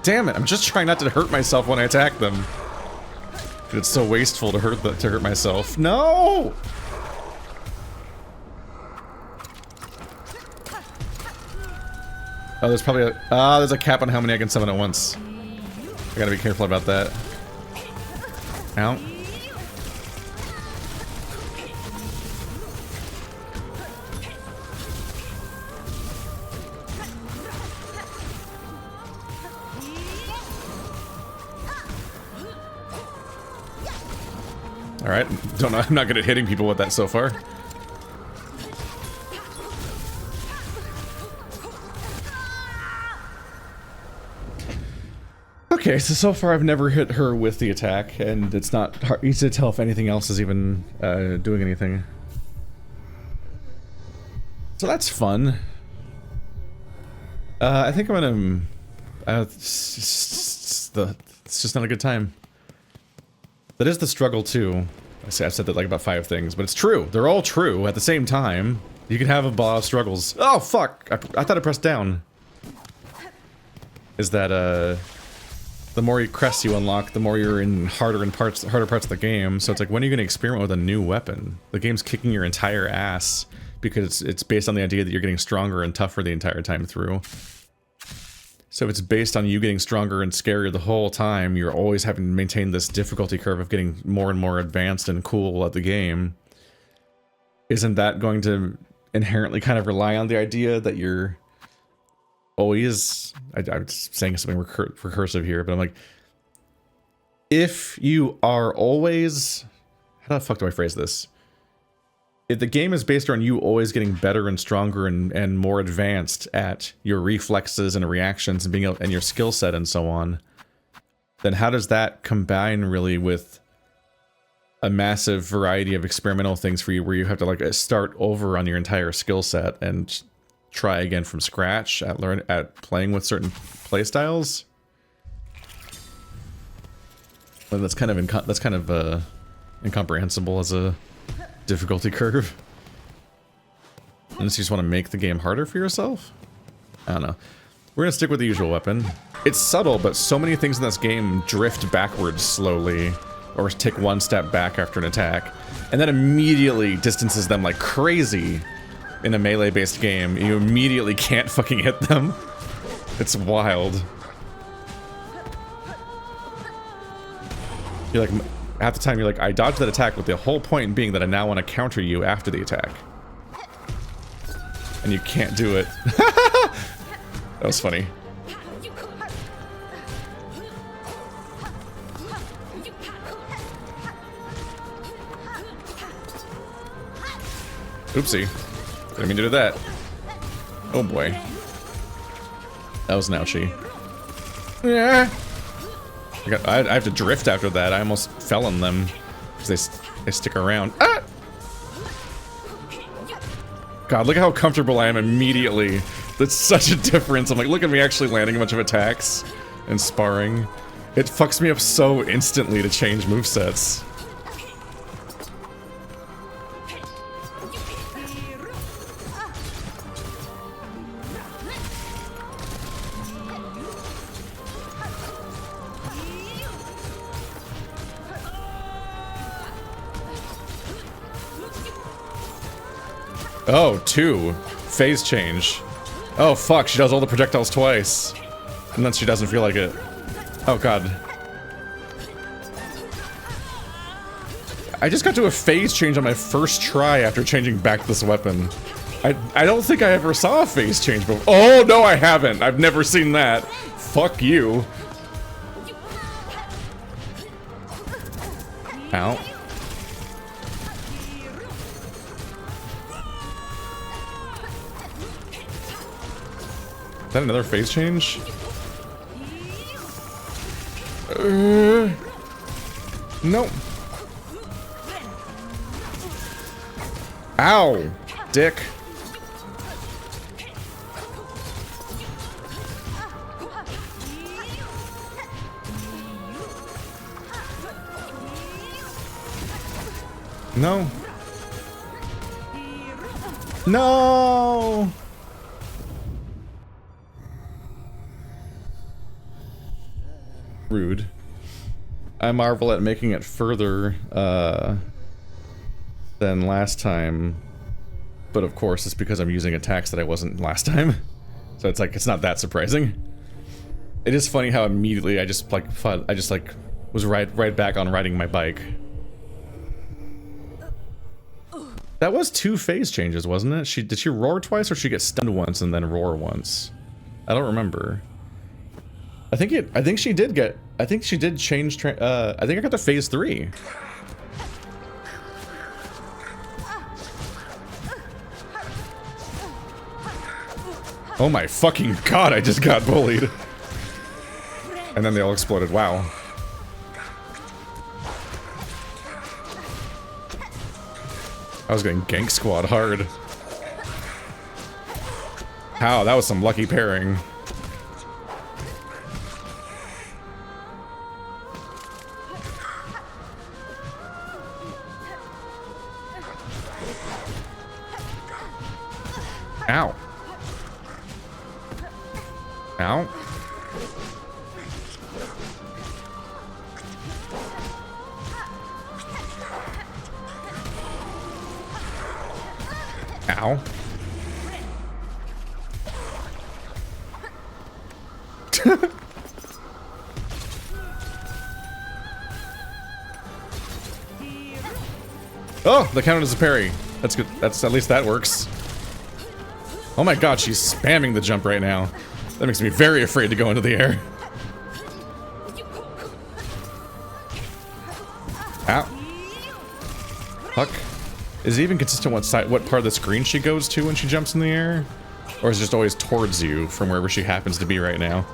Damn it, I'm just trying not to hurt myself when I attack them. It's so wasteful to hurt myself. No! Oh, there's probably there's a cap on how many I can summon at once. I gotta be careful about that. Ow. Alright, don't know, I'm not good at hitting people with that so far. Okay, so far I've never hit her with the attack, and it's not easy to tell if anything else is even doing anything. So that's fun. I think I'm gonna... it's just not a good time. That is the struggle too. I've said that like about 5 things, but it's true. They're all true at the same time. You can have a lot of struggles. Oh fuck! I thought I pressed down. is that the more crests you unlock, the more you're in harder parts of the game. So it's like, when are you going to experiment with a new weapon? The game's kicking your entire ass because it's based on the idea that you're getting stronger and tougher the entire time through. So if it's based on you getting stronger and scarier the whole time, you're always having to maintain this difficulty curve of getting more and more advanced and cool at the game. Isn't that going to inherently kind of rely on the idea that you're always... I'm saying something recursive here, but I'm like... If you are always... How the fuck do I phrase this? If the game is based on you always getting better and stronger and more advanced at your reflexes and reactions and being able, and your skill set and so on, then how does that combine really with a massive variety of experimental things for you where you have to like start over on your entire skill set and try again from scratch at playing with certain playstyles? Well, that's kind of incomprehensible as a difficulty curve. Unless you just want to make the game harder for yourself? I don't know. We're gonna stick with the usual weapon. It's subtle, but so many things in this game drift backwards slowly, or take one step back after an attack, and that immediately distances them like crazy in a melee-based game. You immediately can't fucking hit them. It's wild. You're like... Half the time you're like, I dodged that attack with the whole point being that I now want to counter you after the attack. And you can't do it. That was funny. Oopsie. Didn't mean to do that. Oh boy. That was an ouchie. Yeah. I have to drift after that. I almost fell on them because they stick around. Ah! God, look at how comfortable I am immediately. That's such a difference. I'm like, look at me actually landing a bunch of attacks and sparring. It fucks me up so instantly to change movesets. Oh, 2. Phase change. Oh, fuck, she does all the projectiles twice. And then she doesn't feel like it. Oh, God. I just got to a phase change on my first try after changing back to this weapon. I don't think I ever saw a phase change before. Oh, no, I haven't. I've never seen that. Fuck you. Ow. Is that another phase change? Nope. Ow! Dick. No. No! Rude. I marvel at making it further than last time, but of course it's because I'm using attacks that I wasn't last time. So it's like, it's not that surprising. It is funny how immediately I just was right back on riding my bike. That was 2 phase changes, wasn't it? Did she roar twice, or did she get stunned once and then roar once? I don't remember. I think she did change. I think I got to phase 3. Oh my fucking god! I just got bullied, and then they all exploded. Wow. I was getting gank squad hard. How? That was some lucky pairing. Ow. Ow. Ow. Oh, that counted as a parry. That's good. That's at least that works. Oh my god, she's spamming the jump right now. That makes me very afraid to go into the air. Ow. Fuck. Is it even consistent what part of the screen she goes to when she jumps in the air? Or is it just always towards you from wherever she happens to be right now?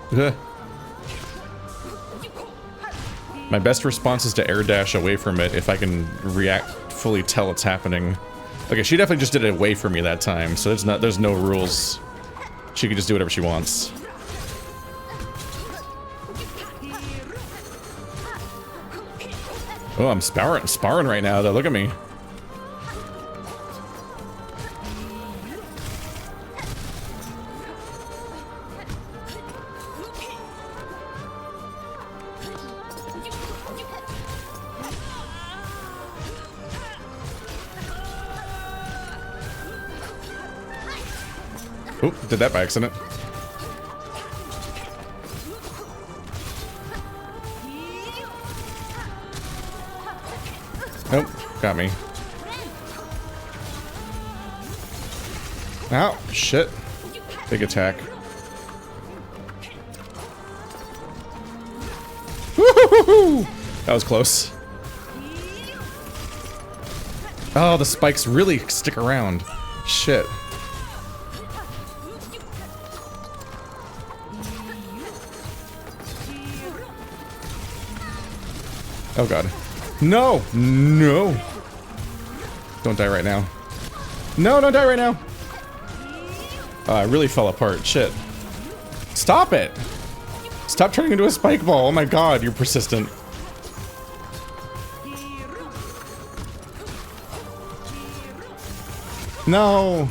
My best response is to air dash away from it if I can fully tell it's happening. Okay, she definitely just did it away from me that time, so there's no rules. She can just do whatever she wants. Oh, I'm sparring right now though, look at me. Oop, did that by accident. Nope, got me. Ow, shit. Big attack. Woo-hoo-hoo-hoo! That was close. Oh, the spikes really stick around. Shit. Oh god. No! No! Don't die right now. No, don't die right now! Oh, I really fell apart. Shit. Stop it! Stop turning into a spike ball! Oh my god, you're persistent. No!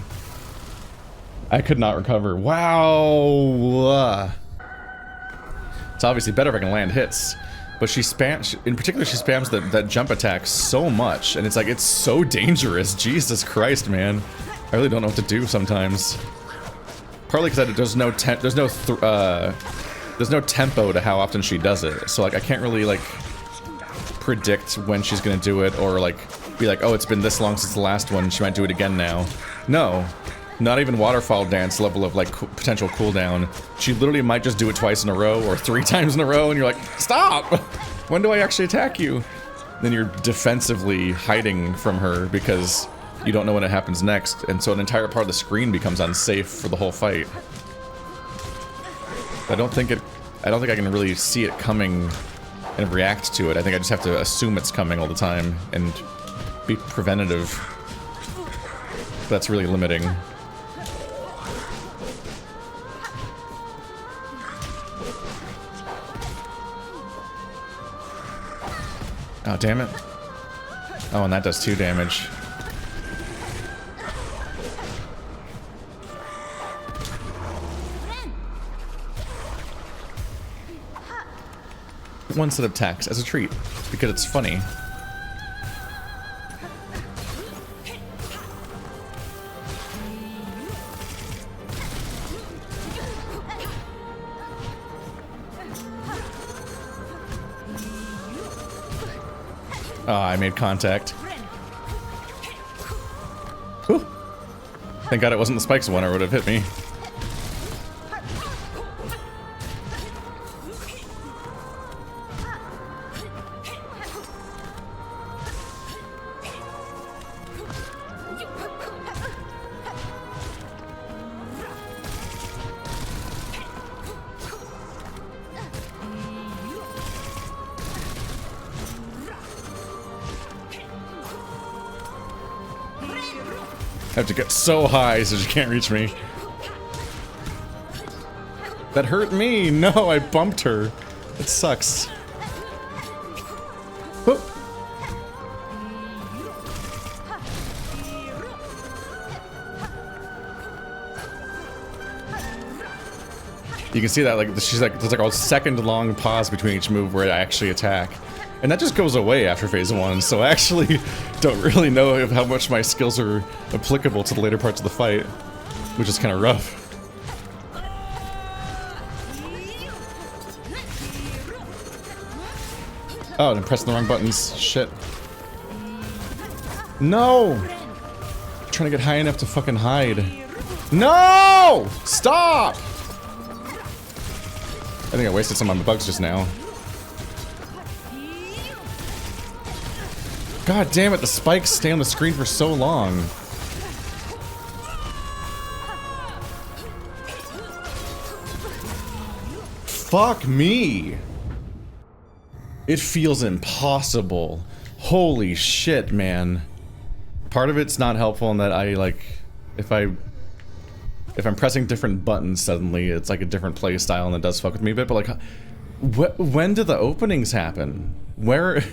I could not recover. Wow! It's obviously better if I can land hits. But she spams, in particular, she spams that jump attack so much, and it's like, it's so dangerous. Jesus Christ, man. I really don't know what to do sometimes. Partly because there's no tempo to how often she does it. So like, I can't really like predict when she's gonna do it, or like be like, oh, it's been this long since the last one, she might do it again now. No. Not even waterfall dance level of like potential cooldown. She literally might just do it twice in a row or 3 times in a row and you're like, stop! When do I actually attack you? Then you're defensively hiding from her because you don't know when it happens next, and so an entire part of the screen becomes unsafe for the whole fight. I don't think I can really see it coming and react to it. I think I just have to assume it's coming all the time and be preventative. That's really limiting. Oh, damn it. Oh, and that does 2 damage. One set of attacks as a treat, because it's funny. Oh, I made contact. Whew. Thank God it wasn't the spikes one, or it would have hit me. I have to get so high so she can't reach me. That hurt me! No, I bumped her. It sucks. Whoop. You can see that like she's like there's like a second long pause between each move where I actually attack. And that just goes away after phase 1, so I actually don't really know how much my skills are applicable to the later parts of the fight, which is kind of rough. Oh, I'm pressing the wrong buttons. Shit. No! I'm trying to get high enough to fucking hide. No! Stop! I think I wasted some on the bugs just now. God damn it, the spikes stay on the screen for so long. Fuck me! It feels impossible. Holy shit, man. Part of it's not helpful in that I, like, if I'm pressing different buttons suddenly, it's like a different play style and it does fuck with me a bit, but like, when do the openings happen? Where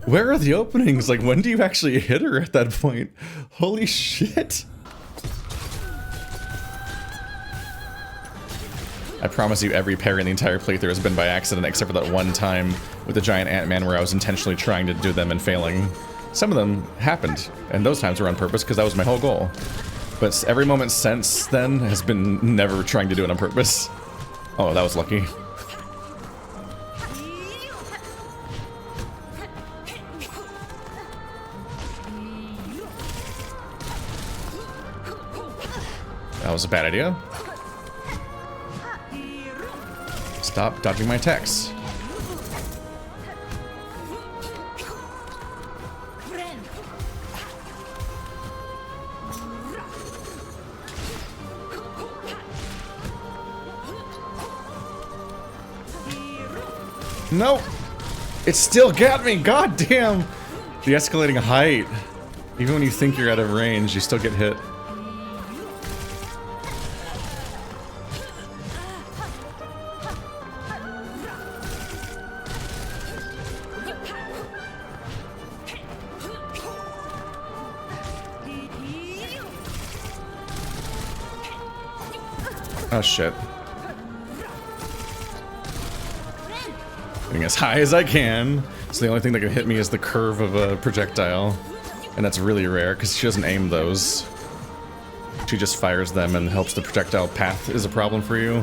are the openings? Like, when do you actually hit her at that point? Holy shit. I promise you every parry in the entire playthrough has been by accident except for that one time with the giant Ant-Man where I was intentionally trying to do them and failing. Some of them happened, and those times were on purpose because that was my whole goal. But every moment since then has been never trying to do it on purpose. Oh, that was lucky. That was a bad idea. Stop dodging my attacks. No! It still got me! God damn! The escalating height. Even when you think you're out of range, you still get hit. Oh shit. Getting as high as I can. So the only thing that can hit me is the curve of a projectile. And that's really rare, because she doesn't aim those. She just fires them and helps the projectile path is a problem for you.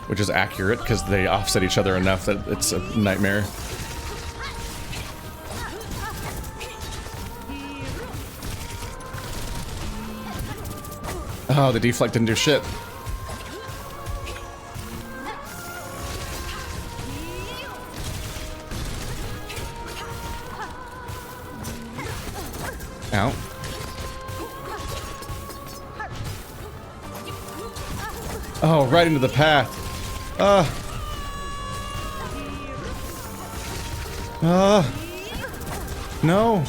Which is accurate, because they offset each other enough that it's a nightmare. Oh, the deflect didn't do shit. Ow. Oh, right into the path. No.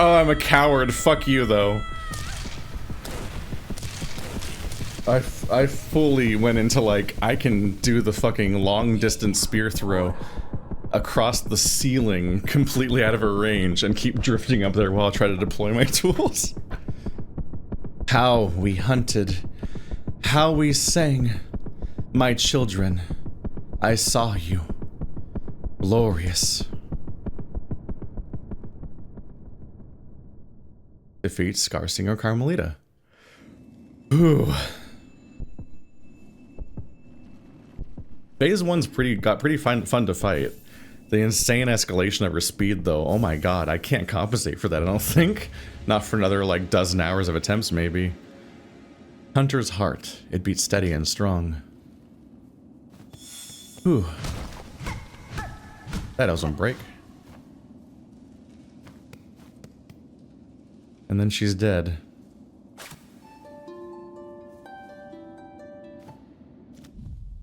Oh, I'm a coward. Fuck you, though. I fully went into, like, I can do the fucking long-distance spear throw across the ceiling completely out of her range and keep drifting up there while I try to deploy my tools. How we hunted. How we sang. My children, I saw you. Glorious. Defeat Skarrsinger Karmelita. Ooh. Phase 1's got pretty fun to fight. The insane escalation of her speed, though, oh my god, I can't compensate for that, I don't think. Not for another, like, dozen hours of attempts, maybe. Hunter's heart. It beats steady and strong. Ooh. That doesn't break. And then she's dead.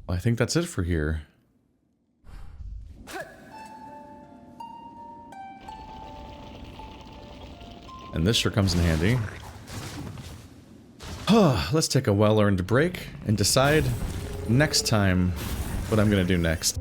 I think that's it for here. And this sure comes in handy. Let's take a well-earned break and decide next time what I'm gonna do next.